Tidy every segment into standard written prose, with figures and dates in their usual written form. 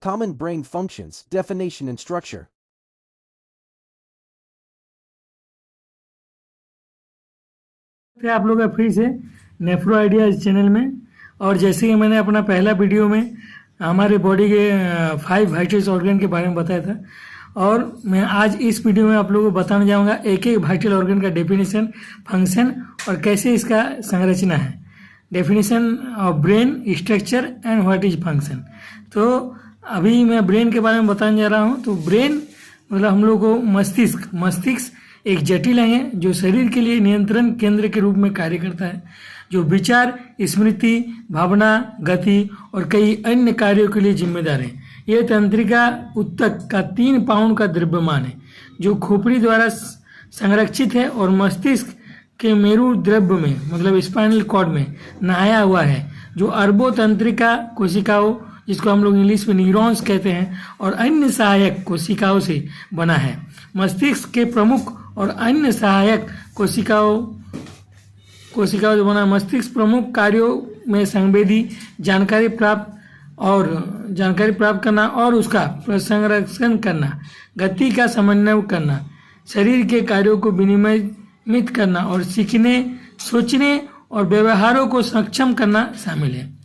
Common brain functions, definition and structure. आप लोग का फिर से नेफ्रो आइडियाज चैनल में। और जैसे कि मैंने अपना पहला वीडियो में हमारे बॉडी के 5 वाइटल ऑर्गन के बारे में बताया था, और मैं आज इस वीडियो में आप लोगों को बताने जाऊंगा एक एक वाइटल ऑर्गन का डेफिनेशन, फंक्शन और कैसे इसका संरचना है। Definition of brain, structure and what is function. तो अभी मैं ब्रेन के बारे में बताने जा रहा हूँ। तो ब्रेन मतलब हम लोग को मस्तिष्क एक जटिल अंग है जो शरीर के लिए नियंत्रण केंद्र के रूप में कार्य करता है, जो विचार, स्मृति, भावना, गति और कई अन्य कार्यों के लिए जिम्मेदार है। यह तंत्रिका ऊतक का 3 पाउंड का द्रव्यमान है जो खोपड़ी द्वारा संरक्षित है और मस्तिष्क के मेरु द्रव्य में मतलब स्पाइनल कॉर्ड में नहाया हुआ है, जो अरबों तंत्रिका कोशिकाओं, जिसको हम लोग इंग्लिश में न्यूरॉन्स कहते हैं, और अन्य सहायक कोशिकाओं से बना है। मस्तिष्क के प्रमुख और अन्य सहायक कोशिकाओं से बना मस्तिष्क प्रमुख कार्यों में संवेदी जानकारी प्राप्त करना और उसका संरक्षण करना, गति का समन्वय करना, शरीर के कार्यों को विनियमित करना और सीखने, सोचने और व्यवहारों को सक्षम करना शामिल है।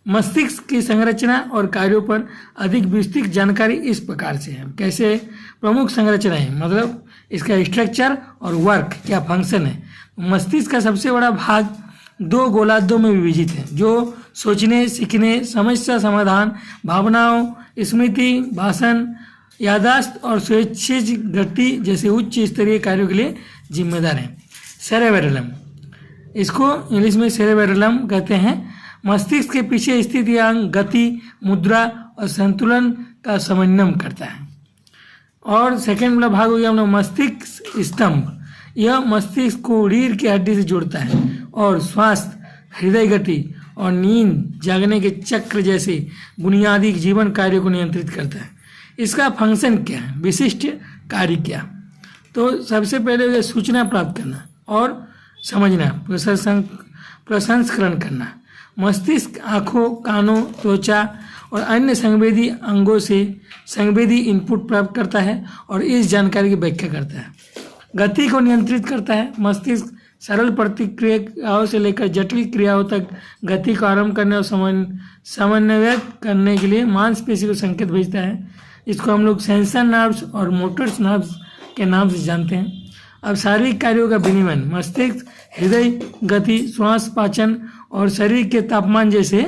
मस्तिष्क की संरचना और कार्यों पर अधिक विस्तृत जानकारी इस प्रकार से है। कैसे प्रमुख संरचनाएं मतलब इसका स्ट्रक्चर और वर्क, क्या फंक्शन है। मस्तिष्क का सबसे बड़ा भाग 2 गोलार्धों में विभाजित है, जो सोचने, सीखने, समस्या समाधान, भावनाओं, स्मृति, भाषण, याददाश्त और स्वैच्छिक गति जैसे उच्च स्तरीय कार्यों के लिए जिम्मेदार है। सेरेबेलम, इसको इंग्लिश में सेरेबेलम कहते हैं। मस्तिष्क के पीछे स्थित यह अंग गति, मुद्रा और संतुलन का समन्वय करता है। और सेकेंड वाला भाग हो गया हम लोग मस्तिष्क स्तंभ। यह मस्तिष्क को रीढ़ की हड्डी से जोड़ता है और स्वास्थ्य, हृदय गति और नींद, जागने के चक्र जैसे बुनियादी जीवन कार्यों को नियंत्रित करता है। इसका फंक्शन क्या है, विशिष्ट कार्य क्या। तो सबसे पहले सूचना प्राप्त करना और समझना, प्रसंस्करण करना। मस्तिष्क आँखों, कानों, त्वचा और अन्य संवेदी अंगों से संवेदी इनपुट प्राप्त करता है और इस जानकारी की व्याख्या करता है। गति को नियंत्रित करता है। मस्तिष्क सरल प्रतिक्रियाओं से लेकर जटिल क्रियाओं तक गति को आरंभ करने और समन्वय करने के लिए मांसपेशी को संकेत भेजता है। इसको हम लोग सेंसर नर्व्स और मोटर्स नर्व्स के नाम से जानते हैं। अब शारीरिक कार्यों का विनियमन, मस्तिष्क हृदय गति, श्वास, पाचन और शरीर के तापमान जैसे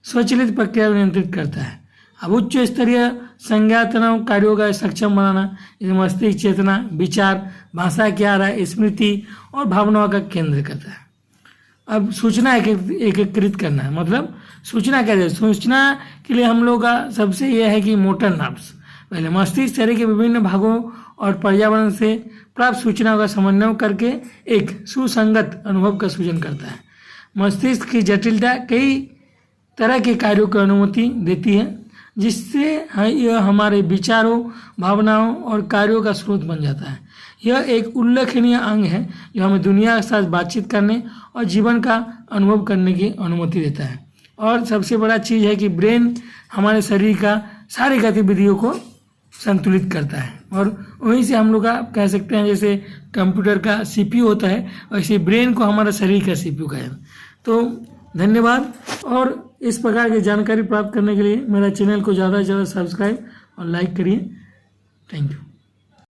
स्वचालित प्रक्रिया को नियंत्रित करता है। अब उच्च स्तरीय संज्ञानात्मक कार्यों का सक्षम बनाना, जैसे मस्तिष्क चेतना, विचार, भाषा क्या रहा है, स्मृति और भावनाओं का केंद्र करता है। अब सूचना एकत्रित करना है, मतलब सूचना क्या है। सूचना के लिए हम लोग का सबसे यह है कि मोटर नर्व्स पहले मस्तिष्क शरीर के विभिन्न भागों और पर्यावरण से प्राप्त सूचनाओं का समन्वय करके एक सुसंगत अनुभव का सृजन करता है। मस्तिष्क की जटिलता कई तरह के कार्यों की अनुमति देती है, जिससे यह हमारे विचारों, भावनाओं और कार्यों का स्रोत बन जाता है। यह एक उल्लेखनीय अंग है जो हमें दुनिया के साथ बातचीत करने और जीवन का अनुभव करने की अनुमति देता है। और सबसे बड़ा चीज़ है कि ब्रेन हमारे शरीर का सारी गतिविधियों को संतुलित करता है, और वहीं से हम लोग का कह सकते हैं जैसे कंप्यूटर का सीपीयू होता है, वैसे ब्रेन को हमारा शरीर का सीपीयू कहें। तो धन्यवाद। और इस प्रकार की जानकारी प्राप्त करने के लिए मेरा चैनल को ज़्यादा से ज़्यादा सब्सक्राइब और लाइक करिए। Thank you.